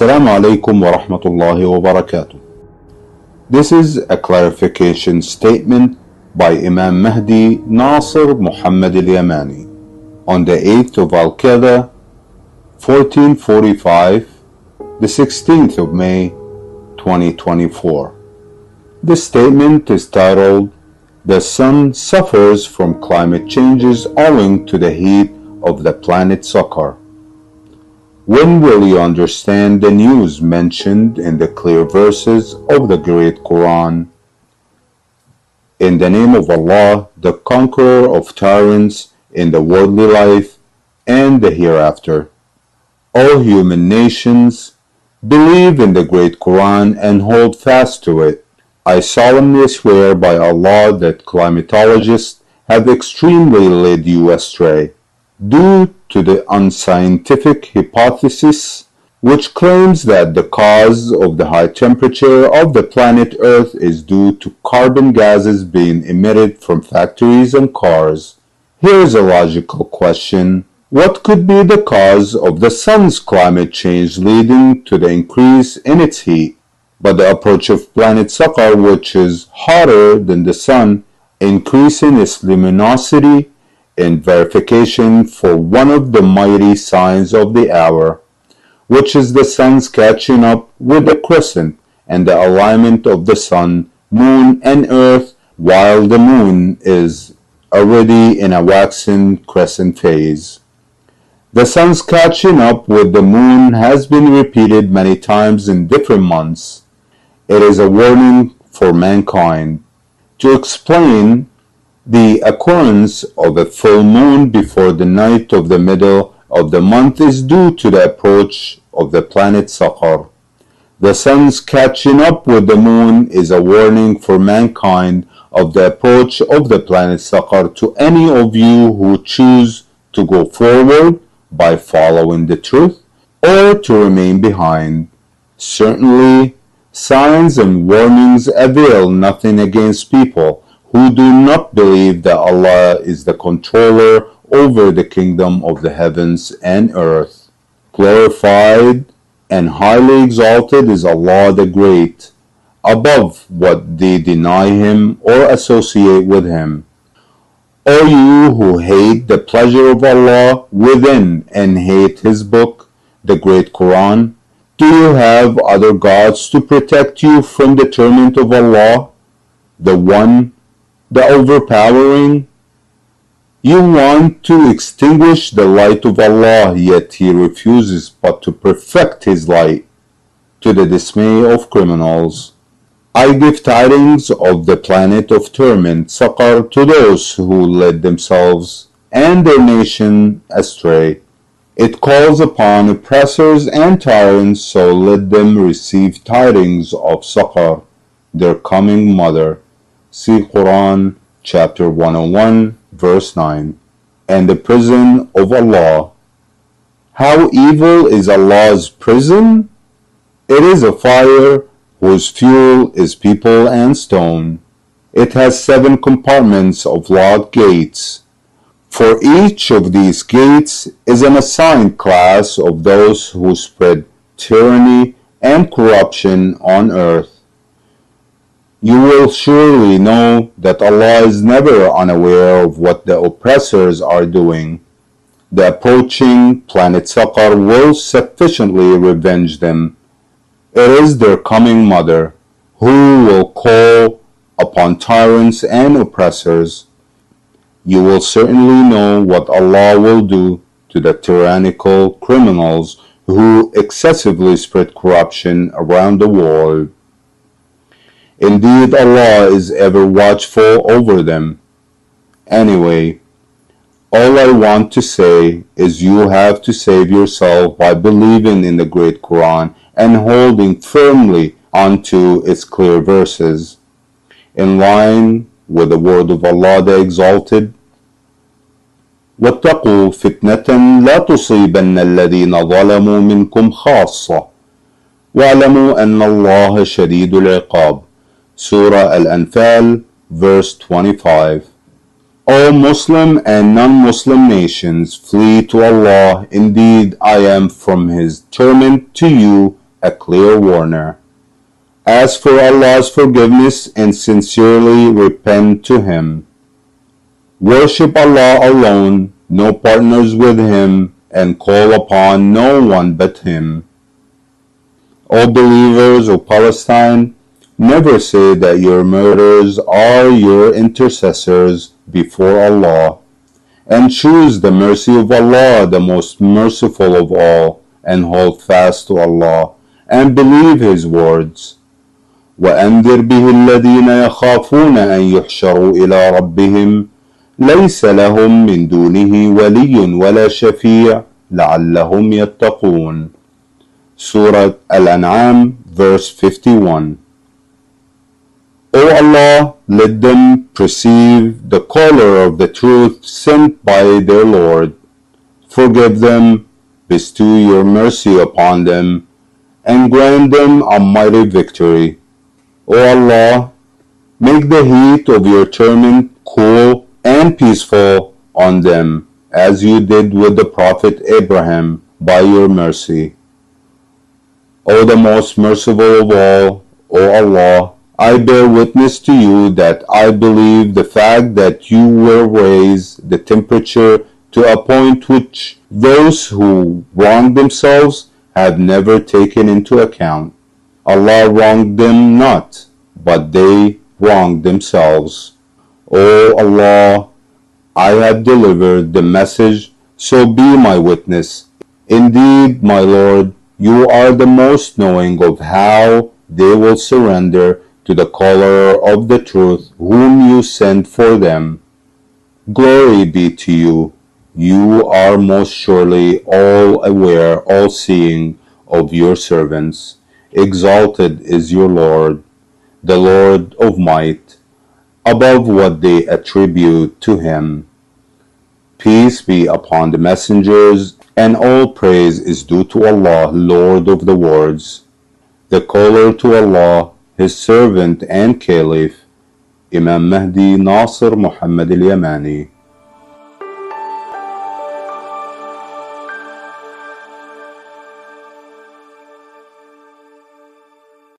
Assalamu alaikum wa rahmatullahi wa barakatuh. This is a clarification statement by Imam Mahdi Nasser Muhammad al-Yamani on the 8th of al-Qi'dah, 1445, the 16th of May, 2024. The statement is titled, "The sun suffers from climate changes owing to the heat of the planet Saqar." When will you understand the news mentioned in the clear verses of the great Qur'an? In the name of Allah, the conqueror of tyrants in the worldly life and the hereafter. All human nations, believe in the great Qur'an and hold fast to it. I solemnly swear by Allah that climatologists have extremely led you astray, due to the unscientific hypothesis which claims that the cause of the high temperature of the planet Earth is due to carbon gases being emitted from factories and cars. Here's a logical question. What could be the cause of the sun's climate change leading to the increase in its heat? But the approach of planet Saqar, which is hotter than the sun, increasing its luminosity in verification for one of the mighty signs of the hour, which is the sun's catching up with the crescent and the alignment of the sun, moon, and earth, while the moon is already in a waxing crescent phase. The sun's catching up with the moon has been repeated many times in different months. It is a warning for mankind. To explain the occurrence of a full moon before the night of the middle of the month is due to the approach of the planet Saqar. The sun's catching up with the moon is a warning for mankind of the approach of the planet Saqar to any of you who choose to go forward by following the truth or to remain behind. Certainly, signs and warnings avail nothing against people who do not believe that Allah is the controller over the kingdom of the heavens and earth. Glorified and highly exalted is Allah the Great, above what they deny Him or associate with Him. O you who hate the pleasure of Allah within and hate His book, the great Qur'an, do you have other gods to protect you from the torment of Allah, the One, the Overpowering? You want to extinguish the light of Allah, yet He refuses but to perfect His light, to the dismay of criminals. I give tidings of the planet of torment, Saqar, to those who led themselves and their nation astray. It calls upon oppressors and tyrants, so let them receive tidings of Saqar, their coming mother. See Qur'an, chapter 101, verse 9. And the prison of Allah. How evil is Allah's prison? It is a fire whose fuel is people and stone. It has 7 compartments of locked gates. For each of these gates is an assigned class of those who spread tyranny and corruption on earth. You will surely know that Allah is never unaware of what the oppressors are doing. The approaching planet Saqar will sufficiently revenge them. It is their coming mother, who will call upon tyrants and oppressors. You will certainly know what Allah will do to the tyrannical criminals who excessively spread corruption around the world. Indeed, Allah is ever watchful over them. Anyway, all I want to say is you have to save yourself by believing in the great Qur'an and holding firmly onto its clear verses, in line with the word of Allah the Exalted. وَاتَّقُوا فِتْنَةً لَا تُصِيبَنَّ الَّذِينَ ظَلَمُوا مِنْكُمْ خَاصَّةً وَاعْلَمُوا أَنَّ اللَّهَ شَدِيدُ الْعِقَابِ. Surah Al-Anfal, verse 25. O Muslim and non-Muslim nations, flee to Allah. Indeed, I am from His torment to you a clear warner. Ask for Allah's forgiveness and sincerely repent to Him. Worship Allah alone, no partners with Him, and call upon no one but Him. O believers of Palestine, never say that your murderers are your intercessors before Allah, and choose the mercy of Allah, the most merciful of all, and hold fast to Allah, and believe His words. وأنذر به الذين يخافون أن يحشروا إلى ربهم ليس لهم من دونه ولي ولا شفيع لعلهم يتقون. Surah Al-An'am, verse 51. O Allah, let them perceive the caller of the truth sent by their Lord. Forgive them, bestow your mercy upon them, and grant them a mighty victory. O Allah, make the heat of your torment cool and peaceful on them, as you did with the Prophet Abraham by your mercy. O the most merciful of all, O Allah, I bear witness to you that I believe the fact that you will raise the temperature to a point which those who wrong themselves have never taken into account. Allah wronged them not, but they wronged themselves. O Allah, I have delivered the message, so be my witness. Indeed, my Lord, you are the most knowing of how they will surrender to the caller of the truth whom you sent for them. Glory be to you. You are most surely all aware, all seeing of your servants. Exalted is your Lord, the Lord of might, above what they attribute to Him. Peace be upon the messengers, and all praise is due to Allah, Lord of the worlds. The caller to Allah, His servant and Caliph, Imam Mahdi Nasser Mohammed al-Yamani.